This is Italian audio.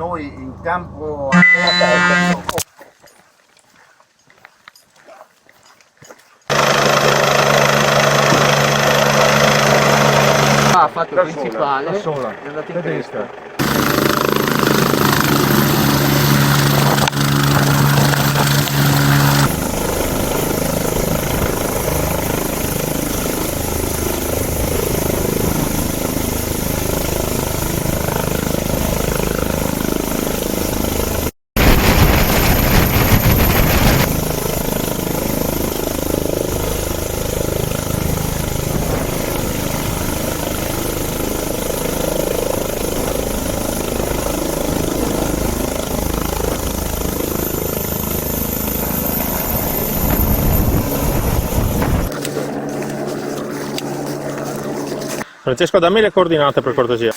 noi in campo aperto. Ha fatto il principale, da sola, è andato in da destra. destra. Francesco, dammi le coordinate per cortesia.